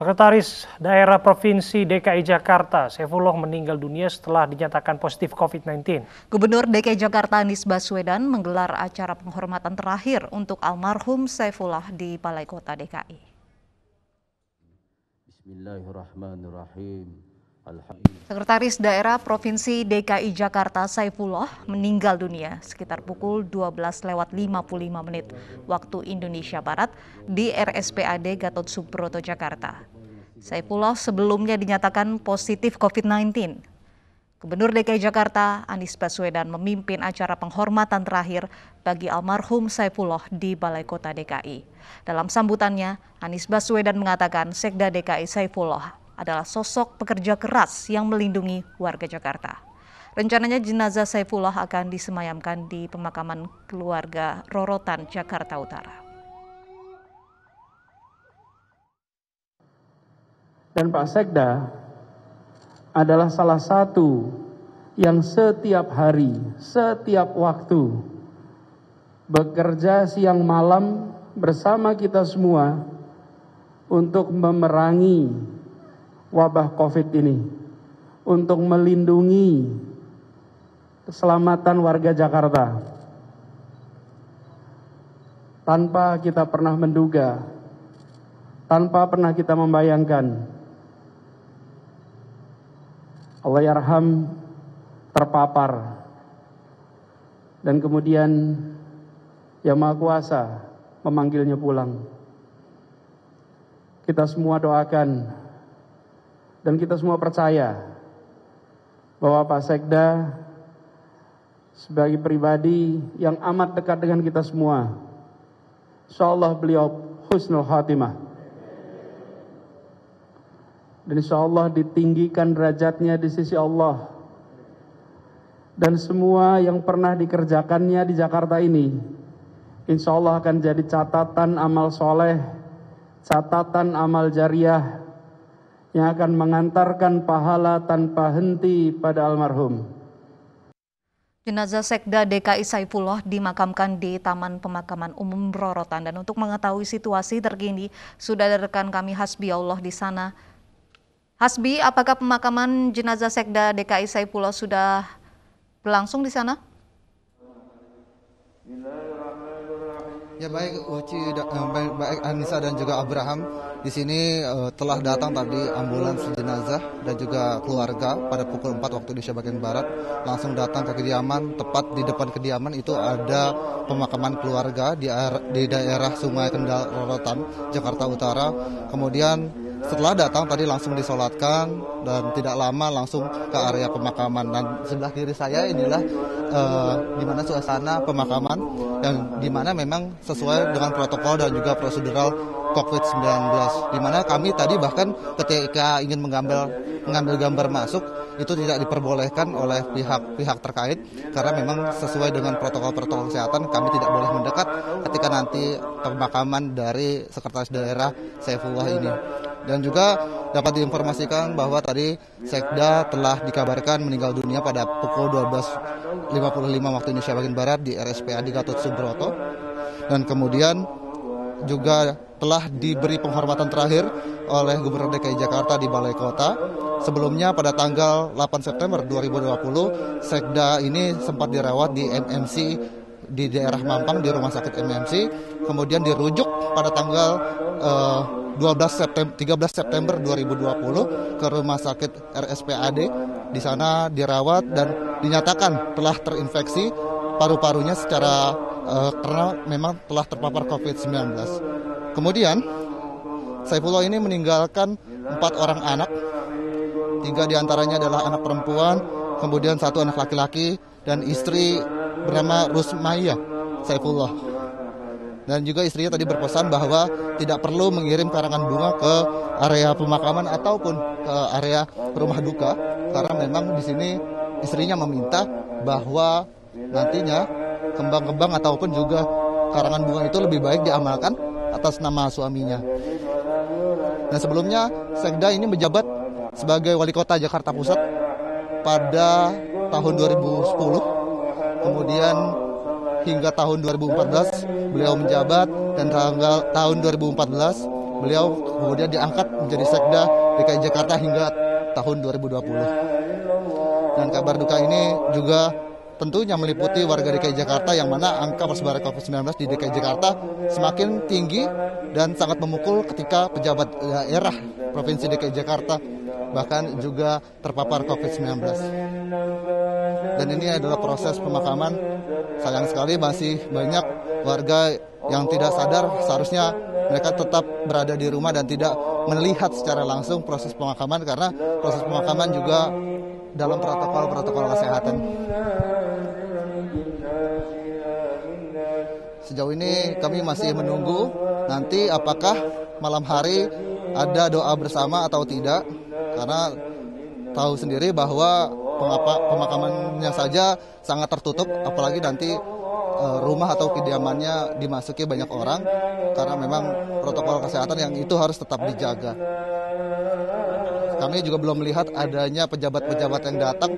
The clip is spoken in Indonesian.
Sekretaris Daerah Provinsi DKI Jakarta, Saifullah meninggal dunia setelah dinyatakan positif COVID-19. Gubernur DKI Jakarta Anies Baswedan menggelar acara penghormatan terakhir untuk almarhum Saifullah di Balai Kota DKI. Bismillahirrahmanirrahim. Sekretaris Daerah Provinsi DKI Jakarta Saifullah meninggal dunia sekitar pukul 12:55 waktu Indonesia Barat di RSPAD Gatot Subroto, Jakarta. Saifullah sebelumnya dinyatakan positif COVID-19. Gubernur DKI Jakarta Anies Baswedan memimpin acara penghormatan terakhir bagi almarhum Saifullah di Balai Kota DKI. Dalam sambutannya, Anies Baswedan mengatakan Sekda DKI Saifullah adalah sosok pekerja keras yang melindungi warga Jakarta. Rencananya jenazah Saifullah akan disemayamkan di pemakaman keluarga Rorotan, Jakarta Utara. Dan Pak Sekda adalah salah satu yang setiap hari, setiap waktu bekerja siang malam bersama kita semua untuk memerangi wabah COVID ini, untuk melindungi keselamatan warga Jakarta. Tanpa kita pernah menduga, tanpa pernah kita membayangkan, Allahyarham terpapar, dan kemudian Yang Maha Kuasa memanggilnya pulang. Kita semua doakan dan kita semua percaya bahwa Pak Sekda sebagai pribadi yang amat dekat dengan kita semua, insyaallah beliau husnul khatimah. Dan insyaallah ditinggikan derajatnya di sisi Allah. Dan semua yang pernah dikerjakannya di Jakarta ini, insyaallah akan jadi catatan amal soleh, catatan amal jariah, yang akan mengantarkan pahala tanpa henti pada almarhum. Jenazah Sekda DKI Saifullah dimakamkan di Taman Pemakaman Umum Rorotan. Dan untuk mengetahui situasi terkini, sudah ada rekan kami Hasbi Allah di sana. Hasbi, apakah pemakaman jenazah Sekda DKI Saifullah sudah berlangsung di sana? Ya baik Uci, baik Anissa dan juga Abraham. Di sini telah datang tadi ambulans jenazah dan juga keluarga pada pukul 4 waktu Indonesia bagian Barat. Langsung datang ke kediaman, tepat di depan kediaman itu ada pemakaman keluarga di daerah Sungai Kendal Rorotan, Jakarta Utara. Kemudian setelah datang tadi langsung disolatkan dan tidak lama langsung ke area pemakaman. Dan sebelah kiri saya inilah di mana suasana pemakaman yang di mana memang sesuai dengan protokol dan juga prosedural COVID-19, di mana kami tadi bahkan ketika ingin mengambil gambar masuk itu tidak diperbolehkan oleh pihak terkait karena memang sesuai dengan protokol kesehatan kami tidak boleh mendekat ketika nanti pemakaman dari Sekretaris Daerah Saifullah ini. Dan juga dapat diinformasikan bahwa tadi Sekda telah dikabarkan meninggal dunia pada pukul 12.55 waktu Indonesia bagian Barat di RSPAD Gatot Subroto, dan kemudian juga telah diberi penghormatan terakhir oleh Gubernur DKI Jakarta di Balai Kota. Sebelumnya pada tanggal 8 September 2020, Sekda ini sempat dirawat di MMC di daerah Mampang, di Rumah Sakit MMC, kemudian dirujuk pada tanggal 13 September 2020 ke Rumah Sakit RSPAD. Di sana dirawat dan dinyatakan telah terinfeksi paru-parunya secara karena memang telah terpapar COVID-19. Kemudian Saifullah ini meninggalkan 4 orang anak, 3 diantaranya adalah anak perempuan, kemudian 1 anak laki-laki, dan istri bernama Rusmaya Saifullah. Dan juga istrinya tadi berpesan bahwa tidak perlu mengirim karangan bunga ke area pemakaman ataupun ke area rumah duka, karena memang di sini istrinya meminta bahwa nantinya kembang-kembang ataupun juga karangan bunga itu lebih baik diamalkan atas nama suaminya. Dan sebelumnya Sekda ini menjabat sebagai Wali Kota Jakarta Pusat pada tahun 2010. Kemudian hingga tahun 2014 beliau menjabat, dan tahun 2014 beliau kemudian diangkat menjadi Sekda DKI Jakarta hingga tahun 2020. Dan kabar duka ini juga tentunya meliputi warga DKI Jakarta yang mana angka persebaran COVID-19 di DKI Jakarta semakin tinggi dan sangat memukul ketika pejabat daerah Provinsi DKI Jakarta bahkan juga terpapar COVID-19. Dan ini adalah proses pemakaman. Sayang sekali masih banyak warga yang tidak sadar, seharusnya mereka tetap berada di rumah dan tidak melihat secara langsung proses pemakaman karena proses pemakaman juga dalam protokol kesehatan. Sejauh ini kami masih menunggu nanti apakah malam hari ada doa bersama atau tidak, karena tahu sendiri bahwa pemakamannya saja sangat tertutup, apalagi nanti rumah atau kediamannya dimasuki banyak orang, karena memang protokol kesehatan yang itu harus tetap dijaga. Kami juga belum melihat adanya pejabat-pejabat yang datang.